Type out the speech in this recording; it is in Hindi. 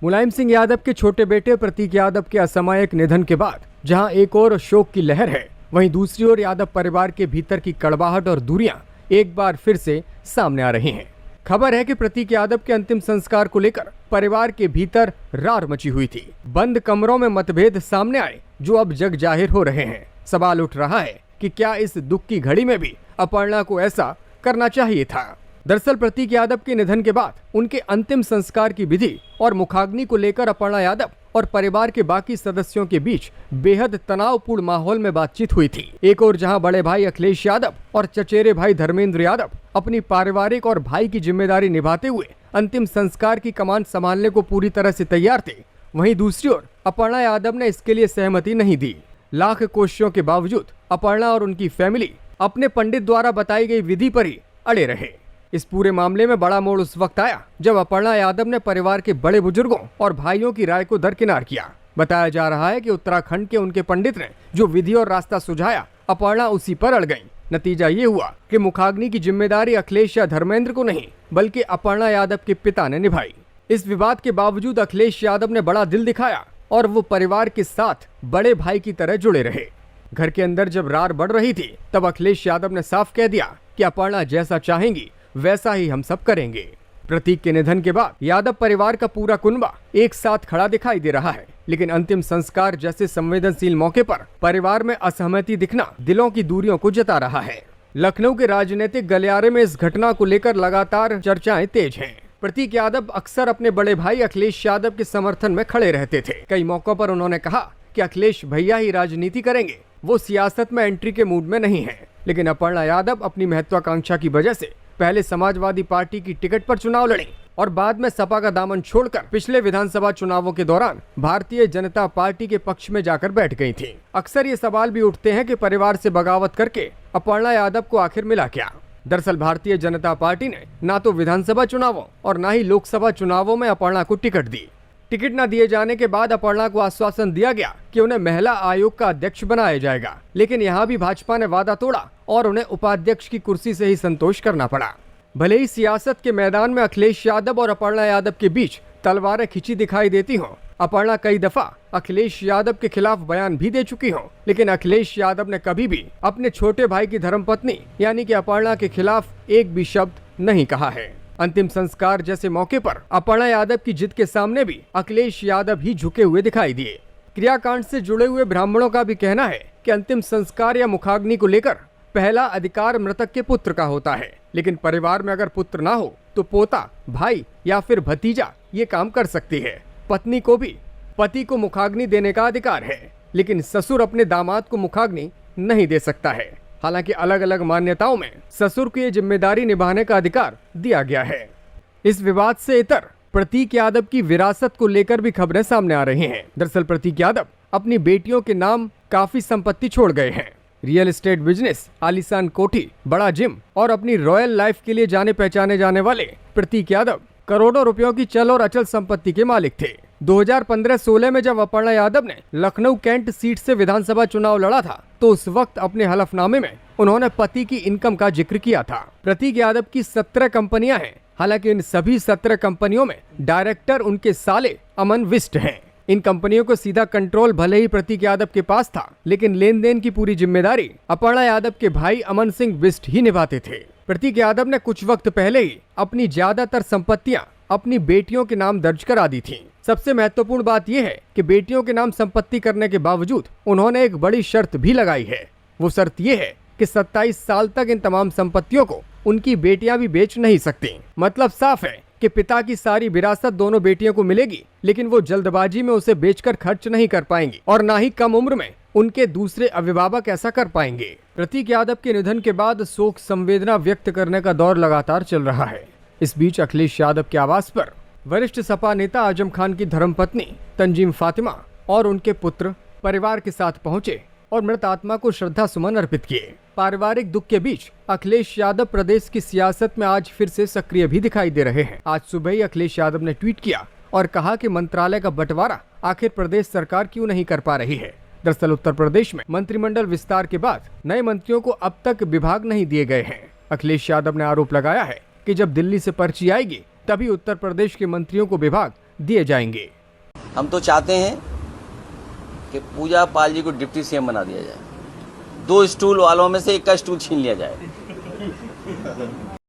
मुलायम सिंह यादव के छोटे बेटे प्रतीक यादव के असामयिक निधन के बाद जहां एक ओर शोक की लहर है, वहीं दूसरी ओर यादव परिवार के भीतर की कड़वाहट और दूरियां एक बार फिर से सामने आ रही हैं। खबर है कि प्रतीक यादव के अंतिम संस्कार को लेकर परिवार के भीतर रार मची हुई थी। बंद कमरों में मतभेद सामने आए जो अब जग जाहिर हो रहे हैं। सवाल उठ रहा है कि क्या इस दुख की घड़ी में भी अपर्णा को ऐसा करना चाहिए था। दरअसल प्रतीक यादव के निधन के बाद उनके अंतिम संस्कार की विधि और मुखाग्नि को लेकर अपर्णा यादव और परिवार के बाकी सदस्यों के बीच बेहद तनावपूर्ण माहौल में बातचीत हुई थी। एक ओर जहां बड़े भाई अखिलेश यादव और चचेरे भाई धर्मेंद्र यादव अपनी पारिवारिक और भाई की जिम्मेदारी निभाते हुए अंतिम संस्कार की कमान संभालने को पूरी तरह से तैयार थे, वहीं दूसरी ओर अपर्णा यादव ने इसके लिए सहमति नहीं दी। लाख कोशिशों के बावजूद अपर्णा और उनकी फैमिली अपने पंडित द्वारा बताई गई विधि पर ही अड़े रहे। इस पूरे मामले में बड़ा मोड़ उस वक्त आया जब अपर्णा यादव ने परिवार के बड़े बुजुर्गों और भाइयों की राय को दरकिनार किया। बताया जा रहा है कि उत्तराखंड के उनके पंडित ने जो विधि और रास्ता सुझाया, अपर्णा उसी पर अड़ गईं। नतीजा ये हुआ कि मुखाग्नि की जिम्मेदारी अखिलेश या धर्मेंद्र को नहीं बल्कि अपर्णा यादव के पिता ने निभाई। इस विवाद के बावजूद अखिलेश यादव ने बड़ा दिल दिखाया और वो परिवार के साथ बड़े भाई की तरह जुड़े रहे। घर के अंदर जब रार बढ़ रही थी तब अखिलेश यादव ने साफ कह दिया कि अपर्णा जैसा चाहेंगी वैसा ही हम सब करेंगे। प्रतीक के निधन के बाद यादव परिवार का पूरा कुनबा एक साथ खड़ा दिखाई दे रहा है, लेकिन अंतिम संस्कार जैसे संवेदनशील मौके पर परिवार में असहमति दिखना दिलों की दूरियों को जता रहा है। लखनऊ के राजनीतिक गलियारे में इस घटना को लेकर लगातार चर्चाएं तेज हैं। प्रतीक यादव अक्सर अपने बड़े भाई अखिलेश यादव के समर्थन में खड़े रहते थे। कई मौकों पर उन्होंने कहा कि अखिलेश भैया ही राजनीति करेंगे, वो सियासत में एंट्री के मूड में नहीं है। लेकिन अपर्णा यादव अपनी महत्वाकांक्षा की वजह से पहले समाजवादी पार्टी की टिकट पर चुनाव लड़ी और बाद में सपा का दामन छोड़कर पिछले विधानसभा चुनावों के दौरान भारतीय जनता पार्टी के पक्ष में जाकर बैठ गई थी। अक्सर ये सवाल भी उठते हैं कि परिवार से बगावत करके अपर्णा यादव को आखिर मिला क्या। दरअसल भारतीय जनता पार्टी ने ना तो विधानसभा चुनावों और न ही लोकसभा चुनावों में अपर्णा को टिकट दी। टिकट न दिए जाने के बाद अपर्णा को आश्वासन दिया गया कि उन्हें महिला आयोग का अध्यक्ष बनाया जाएगा, लेकिन यहाँ भी भाजपा ने वादा तोड़ा और उन्हें उपाध्यक्ष की कुर्सी से ही संतोष करना पड़ा। भले ही सियासत के मैदान में अखिलेश यादव और अपर्णा यादव के बीच तलवारें खिंची दिखाई देती हों, अपर्णा कई दफा अखिलेश यादव के खिलाफ बयान भी दे चुकी हों, लेकिन अखिलेश यादव ने कभी भी अपने छोटे भाई की धर्मपत्नी यानी कि अपर्णा के खिलाफ एक भी शब्द नहीं कहा है। अंतिम संस्कार जैसे मौके पर अपर्णा यादव की जिद के सामने भी अखिलेश यादव ही झुके हुए दिखाई दिए। क्रियाकांड से जुड़े हुए ब्राह्मणों का भी कहना है कि अंतिम संस्कार या मुखाग्नि को लेकर पहला अधिकार मृतक के पुत्र का होता है, लेकिन परिवार में अगर पुत्र ना हो तो पोता, भाई या फिर भतीजा ये काम कर सकती है। पत्नी को भी पति को मुखाग्नि देने का अधिकार है, लेकिन ससुर अपने दामाद को मुखाग्नि नहीं दे सकता है। हालांकि अलग अलग मान्यताओं में ससुर को ये जिम्मेदारी निभाने का अधिकार दिया गया है। इस विवाद से इतर प्रतीक यादव की विरासत को लेकर भी खबरें सामने आ रही हैं। दरअसल प्रतीक यादव अपनी बेटियों के नाम काफी संपत्ति छोड़ गए हैं। रियल एस्टेट बिजनेस, आलीशान कोठी, बड़ा जिम और अपनी रॉयल लाइफ के लिए जाने पहचाने जाने वाले प्रतीक यादव करोड़ों रुपयों की चल और अचल संपत्ति के मालिक थे। 2015-16 में जब अपर्णा यादव ने लखनऊ कैंट सीट से विधानसभा चुनाव लड़ा था तो उस वक्त अपने हलफनामे में उन्होंने पति की इनकम का जिक्र किया था। प्रतीक यादव की 17 कंपनियां हैं। हालांकि इन सभी 17 कंपनियों में डायरेक्टर उनके साले अमन विष्ट हैं। इन कंपनियों को सीधा कंट्रोल भले ही प्रतीक यादव के पास था, लेकिन लेन देन की पूरी जिम्मेदारी अपर्णा यादव के भाई अमन सिंह विष्ट ही निभाते थे। प्रतीक यादव ने कुछ वक्त पहले ही अपनी ज्यादातर संपत्तियां अपनी बेटियों के नाम दर्ज करा दी थी। सबसे महत्वपूर्ण बात यह है कि बेटियों के नाम संपत्ति करने के बावजूद उन्होंने एक बड़ी शर्त भी लगाई है। वो शर्त यह है कि 27 साल तक इन तमाम संपत्तियों को उनकी बेटियां भी बेच नहीं सकती। मतलब साफ है कि पिता की सारी विरासत दोनों बेटियों को मिलेगी, लेकिन वो जल्दबाजी में उसे बेचकर खर्च नहीं कर पाएंगी और ना ही कम उम्र में उनके दूसरे अभिभावक ऐसा कर पाएंगे। प्रतीक यादव के निधन के बाद शोक संवेदना व्यक्त करने का दौर लगातार चल रहा है। इस बीच अखिलेश यादव के आवास पर वरिष्ठ सपा नेता आजम खान की धर्मपत्नी तंजीम फातिमा और उनके पुत्र परिवार के साथ पहुंचे और मृत आत्मा को श्रद्धा सुमन अर्पित किए। पारिवारिक दुख के बीच अखिलेश यादव प्रदेश की सियासत में आज फिर से सक्रिय भी दिखाई दे रहे हैं। आज सुबह ही अखिलेश यादव ने ट्वीट किया और कहा कि मंत्रालय का बंटवारा आखिर प्रदेश सरकार क्यों नहीं कर पा रही है। दरअसल उत्तर प्रदेश में मंत्रिमंडल विस्तार के बाद नए मंत्रियों को अब तक विभाग नहीं दिए गए हैं। अखिलेश यादव ने आरोप लगाया है कि जब दिल्ली से पर्ची आएगी तभी उत्तर प्रदेश के मंत्रियों को विभाग दिए जाएंगे। हम तो चाहते हैं कि पूजा पाल जी को डिप्टी सीएम बना दिया जाए, 2 स्टूल वालों में से 1 का स्टूल छीन लिया जाए।